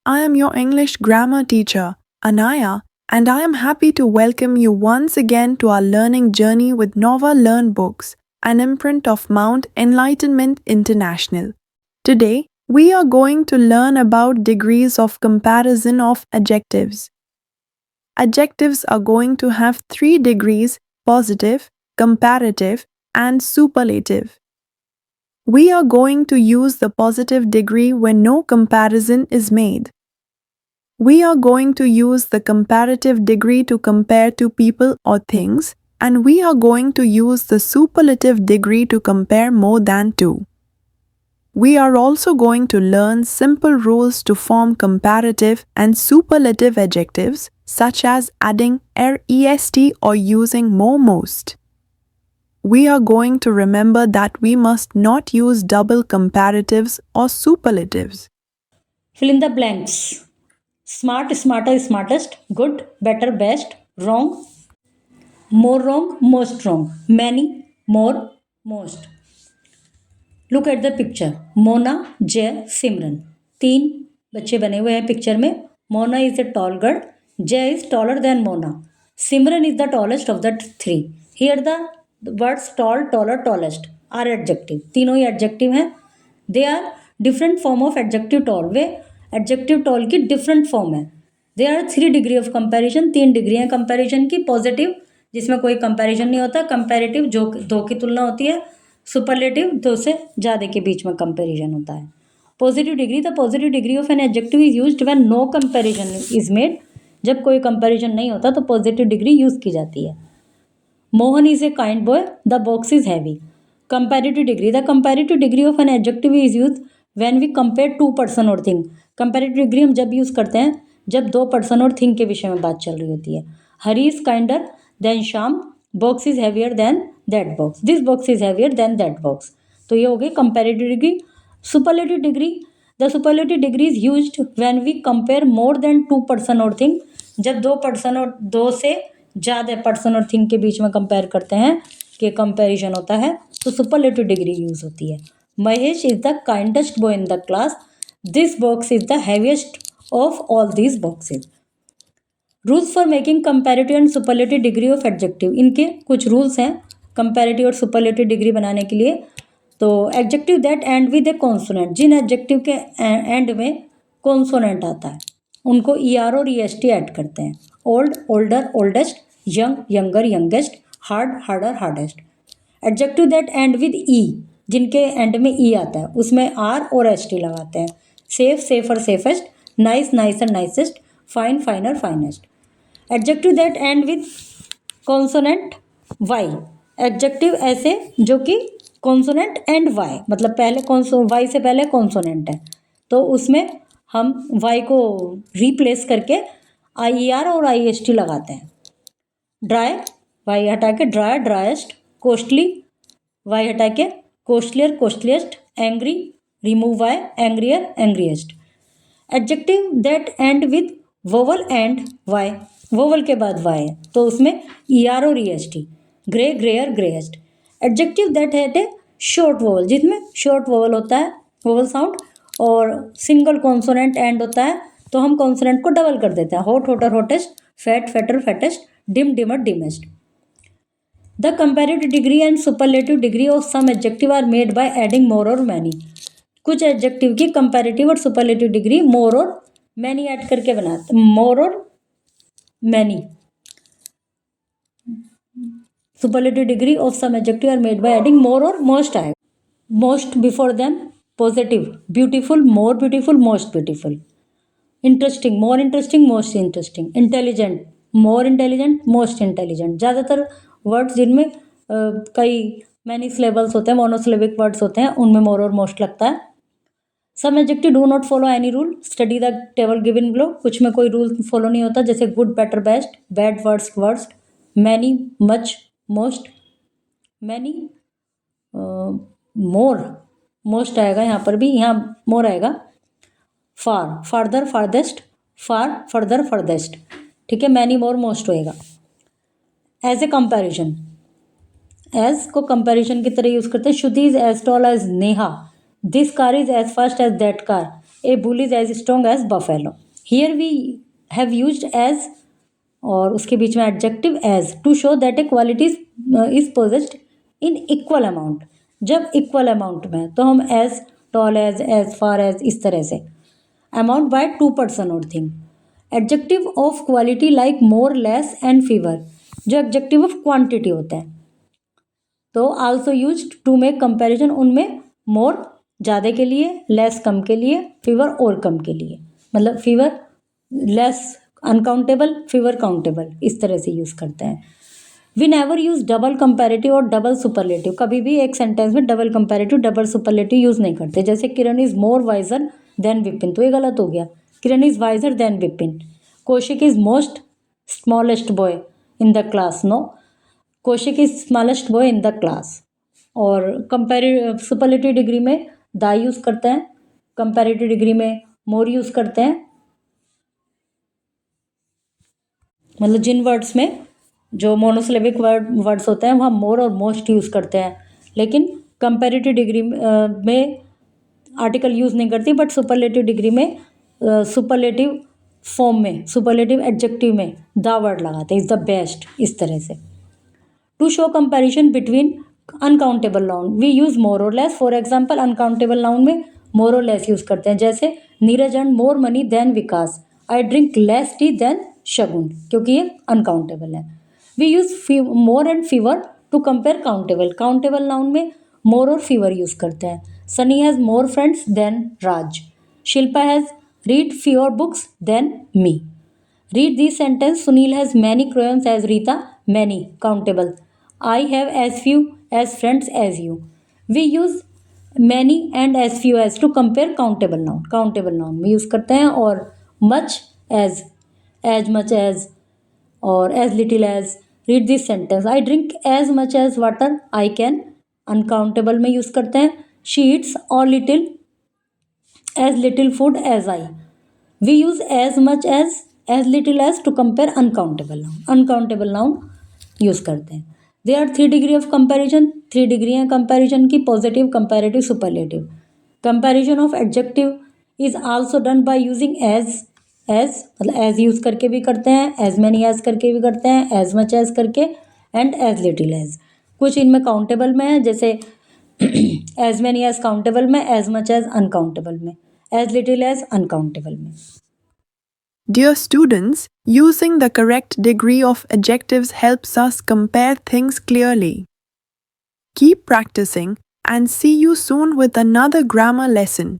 I am your English grammar teacher, Anaya, and I am happy to welcome you once again to our learning journey with Nova Learn Books, an imprint of Mount Enlightenment International. Today, we are going to learn about degrees of comparison of adjectives. Adjectives are going to have 3 degrees: positive, comparative, and superlative. We are going to use the positive degree when no comparison is made. We are going to use the comparative degree to compare to people or things, and we are going to use the superlative degree to compare more than two. We are also going to learn simple rules to form comparative and superlative adjectives, such as adding rest or using more most. We are going to remember that we must not use double comparatives or superlatives. Fill in the blanks. Smart, smarter, smartest, good, better, best, wrong, more wrong, most wrong, many, more, most. Look at the picture Mona Jay Simran तीन बच्चे बने हुए हैं picture में Mona is the tall girl Jay is taller than Mona Simran is the tallest of the three here the words tall taller tallest are adjective तीनों ही adjective हैं they are different form of adjective tall वे एडजेक्टिव टॉल की different form है they are 3 degree of comparison 3 degree हैं comparison की positive जिसमें कोई कंपैरिजन नहीं होता कंपैरेटिव जो दो की तुलना होती है सुपरलेटिव दो से ज़्यादा के बीच में कंपैरिजन होता है positive degree the positive degree of an adjective is used when no comparison is made जब कोई कंपैरिजन नहीं होता तो पॉजिटिव डिग्री यूज़ की जाती है Mohan is a kind boy the box is heavy comparative degree the comparative degree of an adjective is use when we compare 2 person और thing comparative degree हम जब यूज़ करते हैं जब 2 पर्सन और थिंग के विषय में बात चल रही होती है Hari is kinder than Shyam box is heavier than that box this box is heavier than that box तो ये हो गई comparative degree superlative degree the superlative degree is used when we compare more than 2 person और thing जब 2 person और 2 से ज़्यादा person और थिंग के बीच में कंपेयर करते हैं कि कंपैरिजन होता है तो सुपरलेटिव डिग्री यूज होती है Mahesh is the kindest boy in the class this box is the heaviest of all these boxes rules for making comparative and superlative degree of adjective इनके कुछ रूल्स हैं कंपैरेटिव और superlative degree बनाने के लिए तो adjective that end with a consonant जिन adjective के एंड में कॉन्सोनेंट आता है उनको ER और EST ऐड करते हैं old older oldest young younger youngest hard harder hardest adjective that end with E जिनके एंड में ई आता है उसमें R और ST लगाते हैं safe safer safest nice nicer nicest fine finer finest adjective that end with consonant y adjective ऐसे जो कि कॉन्सोनेंट एंड वाई मतलब पहले वाई से पहले कॉन्सोनेंट है तो उसमें हम वाई को रिप्लेस करके IER और IST लगाते हैं ड्राई वाई हटा के ड्राई ड्राइस्ट कोस्टली वाई हटा के costlier costliest angry remove Y angrier angriest adjective that end with vowel and Y vowel के बाद वाई है तो उसमें ER और EST grey greyer greyest adjective that had a short vowel जिसमें short vowel होता है वोवल साउंड और सिंगल कॉन्सोनेंट एंड होता है तो हम कॉन्सोनेंट को डबल कर देते हैं hot hotter hottest fat fatter fattest dim dimmer dimmest the comparative degree and superlative degree of some adjective are made by adding more और मैनी कुछ एडजेक्टिव की कंपैरेटिव और सुपरलेटिव डिग्री मोर और मैनी ऐड करके बनाते मोर और many superlative degree of some adjective are made by adding more or most आएगा most before them positive beautiful more beautiful most beautiful interesting more interesting most interesting intelligent more intelligent most intelligent ज़्यादातर words जिनमें कई many syllables होते हैं monosyllabic words होते हैं उनमें मोर और मोस्ट लगता है some adjective do not follow any rule study the table given below कुछ में कोई रूल फॉलो नहीं होता जैसे good better best bad worst worst many much most many more most आएगा यहाँ पर भी यहाँ मोर आएगा far farther farthest far further furthest ठीक है मैनी मोर मोस्ट होएगा एज ए कंपैरिजन एज को कंपैरिजन की तरह यूज़ करते हैं Shruti is as tall as Neha this car is as fast as that car a bull is as strong as buffalo. Here we have used as और उसके बीच में adjective as to show that a quality is possessed in equal amount. जब equal amount में तो हम as tall as far as इस तरह से. अमाउंट बाय टू पर्सन और thing. Adjective of quality like more less and fewer, जो adjective of quantity होता है. तो also use to make comparison. उनमें मोर ज़्यादा के लिए, लेस कम के लिए, फीवर और कम के लिए. मतलब fewer less uncountable, fewer countable, इस तरह से यूज़ करते हैं. We never use double comparative और डबल सुपरलेटिव. कभी भी एक सेंटेंस में double comparative double superlative use नहीं करते. जैसे Kiran is more wiser than Vipin, तो ये गलत हो गया. Kiran is wiser than Vipin. Kaushik is most smallest boy in the class. No, Kaushik is smallest boy in the class. और कंपेरेटिव सुपरलेटिव डिग्री में द यूज़ करते हैं, कंपेरेटिव डिग्री में मोर यूज़ करते हैं. मतलब जिन वर्ड्स में जो मोनोसिलेबिक वर्ड्स होते हैं वहाँ मोर और मोस्ट यूज़ करते हैं, लेकिन कंपेरेटिव डिग्री में आर्टिकल यूज़ नहीं करती. बट सुपरलेटिव डिग्री में सुपरलेटिव फॉर्म में, सुपरलेटिव एडजेक्टिव में द वर्ड लगाते हैं, इज़ द बेस्ट, इस तरह से. To show comparison between uncountable noun we use more और less. For example uncountable noun में मोर और लेस यूज़ करते हैं. जैसे Neeraj earn more money than Vikas. I drink less tea than Shagun, क्योंकि ये अनकाउंटेबल है. We use more and fewer to compare countable. Countable noun में मोर और फीवर यूज़ करते हैं. Sunny has more friends than Raj. Shilpa has read fewer books than me. Read this sentence. Sunil has many crayons as Rita. Many countable. I have as few as friends as you. We use many and as few as to compare countable noun. Countable noun में use करते हैं. और much as much as और as little as. Read this sentence. I drink as much as water I can. Uncountable में use करते हैं. She eats और little as little food as I. We use as much as little as to compare uncountable noun. Uncountable noun use करते हैं. They are 3 degree of comparison. 3 degree हैं comparison की. Positive, comparative, superlative. Comparison of adjective is also done by using as. मतलब as use करके भी करते हैं, as many as करके भी करते हैं, एज मच एज करके, एंड एज लिटिल एज. कुछ इनमें काउंटेबल में है, जैसे एज मैनी एज काउंटेबल में, एज मच एज अनकाउंटेबल में, एज लिटिल एज अनकाउंटेबल में. Dear students, using the correct degree of adjectives helps us compare things clearly. Keep practicing and see you soon with another grammar lesson.